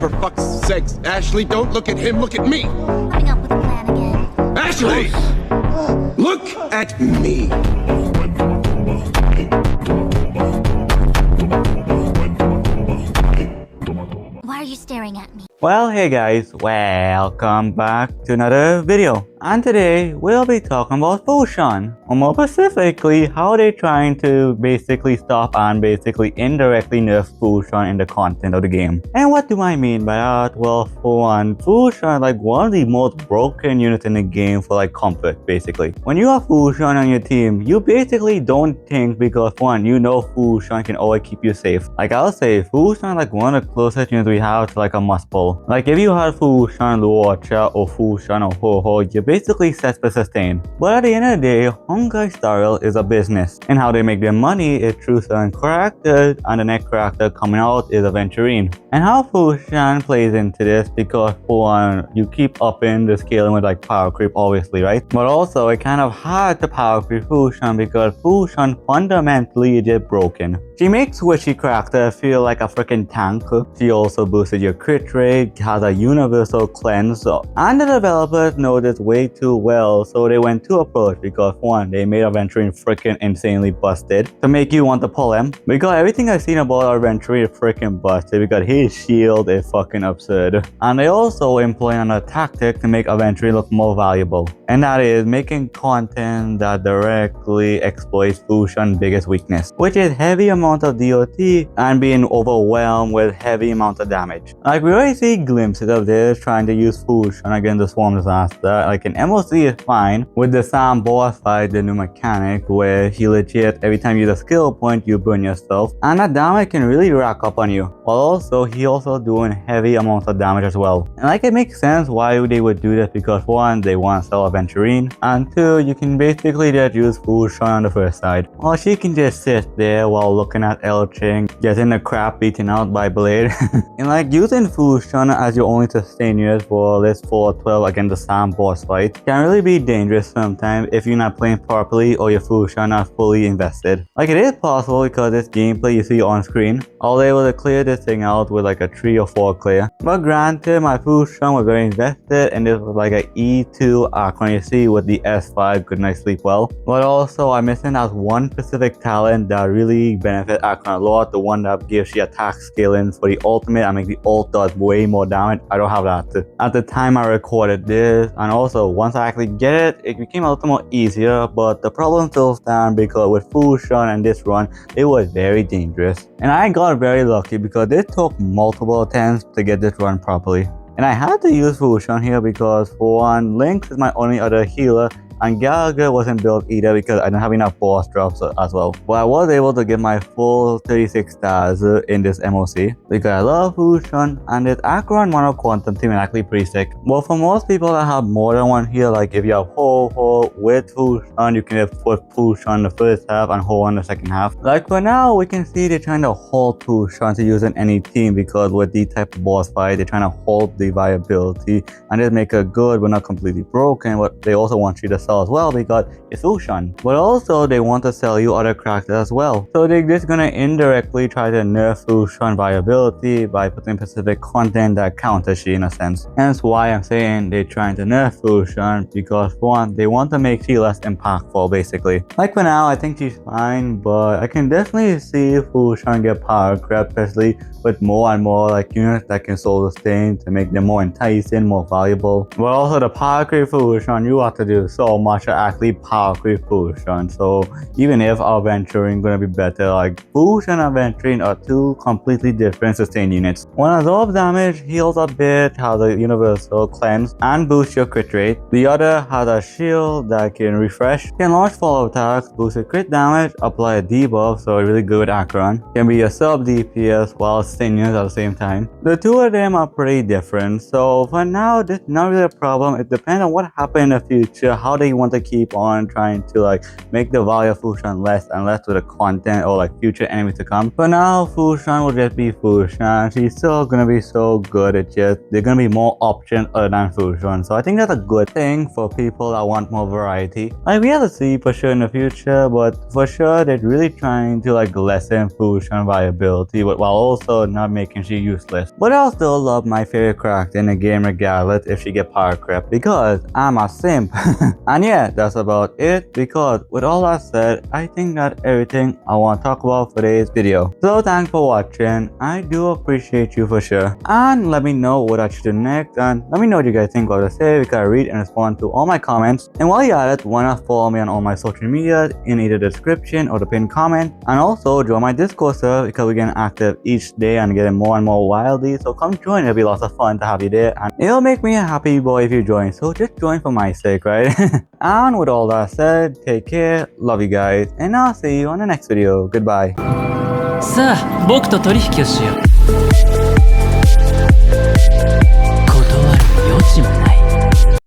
For fuck's sakes, Ashley, don't look at him, look at me! Coming up with a plan again. Ashley! Look at me! Why are you staring at me? Well, hey guys, welcome back to another video. And today we'll be talking about Fu Xuan, or more specifically how they're trying to basically stop and basically indirectly nerf Fu Xuan in the content of the game. And what do I mean by that? Well, for one, Fu Xuan is like one of the most broken units in the game for like comfort basically. When you have Fu Xuan on your team, you basically don't think because one, you know Fu Xuan can always keep you safe. Like I'll say, Fu Xuan is like one of the closest units we have to like a must pull. Like if you had Fu Xuan Luocha or Fu Xuan or Ho Ho, you're basically set for sustain. But at the end of the day, Honkai style is a business, and how they make their money is through certain characters, and the next character coming out is Adventurine. And how Fu Xuan plays into this, because for one, you keep upping the scaling with like power creep obviously, right? But also it kind of hard to power creep Fu Xuan because Fu Xuan fundamentally is just broken. She makes squishy character feel like a freaking tank. She also boosted your crit rate, has a universal cleanse, and the developers know this way too well, so they went to approach because one, they made Adventurine freaking insanely busted to make you want to pull him. Because everything I've seen about Adventurine is freaking busted because his shield is fucking absurd. And they also employing a tactic to make Adventurine look more valuable, and that is making content that directly exploits Fu Xuan's biggest weakness, which is heavy amount of DOT and being overwhelmed with heavy amount of damage. Like we already see glimpses of this trying to use Fu Xuan against the Swarm Disaster. Like in MOC is fine. With the Sam boss fight, the new mechanic where he legit every time you use a skill point you burn yourself, and that damage can really rack up on you. While also he also doing heavy amounts of damage as well. And like it makes sense why they would do this because one, they want to sell Adventurine, and two, you can basically just use Fu Xuan on the first side. Or she can just sit there while looking at El Ching getting the crap beaten out by Blade. And like using Fu Xuan as your only sustain unit for this 4-12 against the Sam boss fight can really be dangerous sometimes if you're not playing properly or your Fu Xuan not fully invested. Like it is possible because this gameplay you see on screen, I was able to clear this thing out with like a 3 or 4 clear. But granted, my Fu Xuan was very invested and this was like a E2 Archon you see with the S5 Good Night Sleep Well. But also I'm missing out one specific talent that really benefits Archon a lot, the one that gives you attack scaling for the ultimate and make the ult does way more damage. I don't have that at the time I recorded this, and also once I actually get it, it became a little more easier, but the problem still stands because with Fu Xuan and this run, it was very dangerous. And I got very lucky because it took multiple attempts to get this run properly. And I had to use Fu Xuan here because for one, Lynx is my only other healer, and Gallagher wasn't built either because I didn't have enough boss drops as well. But I was able to get my full 36 stars in this MOC because I love Fu Xuan, and this Akron Mono Quantum team is actually pretty sick. But for most people that have more than one here, like if you have Ho Ho with Fu Xuan, you can just put Fu Xuan in the first half and Ho in the second half. Like for now, we can see they're trying to hold Fu Xuan to use in any team because with these type of boss fight, they're trying to hold the viability and just make it good but not completely broken. But they also want you to sell as well because it's Fu Xuan. But also they want to sell you other characters as well. So they're just gonna indirectly try to nerf Fu Xuan viability by putting specific content that counters she in a sense. Hence why I'm saying they're trying to nerf Fu Xuan because for one, they want to make she less impactful basically. Like for now, I think she's fine, but I can definitely see Fu Xuan get power creep, especially with more and more like units that can soul sustain to make them more enticing, more valuable. But also the power creep Fu Xuan, you have to do so much to actually power creep Fu Xuan. So even if Adventurine gonna be better, like Fu Xuan and Adventurine are two completely different sustain units. One absorbs damage, heals a bit, has a universal cleanse and boosts your crit rate. The other has a shield that can refresh, can launch follow attacks, boost your crit damage, apply a debuff, so really good with Akron. Can be a sub DPS while sustain units at the same time. The two of them are pretty different, so for now this is not really a problem. It depends on what happens in the future, how they they want to keep on trying to like make the value of Fu Xuan less and less with the content or like future enemies to come. But now Fu Xuan will just be Fu Xuan. She's still gonna be so good. It's just there's gonna be more options other than Fu Xuan. So I think that's a good thing for people that want more variety. Like we have to see for sure in the future, but for sure they're really trying to like lessen Fu Xuan viability, but while also not making she useless. But I'll still love my favorite character in the game regardless if she get power creep because I'm a simp. And yeah, that's about it, because with all that said, I think that's everything I want to talk about for today's video. So thanks for watching. I do appreciate you for sure. And let me know what I should do next, and let me know what you guys think about the series, because I read and respond to all my comments. And while you're at it, why not follow me on all my social media in either the description or the pinned comment, and also join my Discord server because we're getting active each day and getting more and more wildly. So come join, it'll be lots of fun to have you there, and it'll make me a happy boy if you join. So just join for my sake, right? And with all that said, take care, love you guys, and I'll see you on the next video. Goodbye. さあ僕と取引をしよう。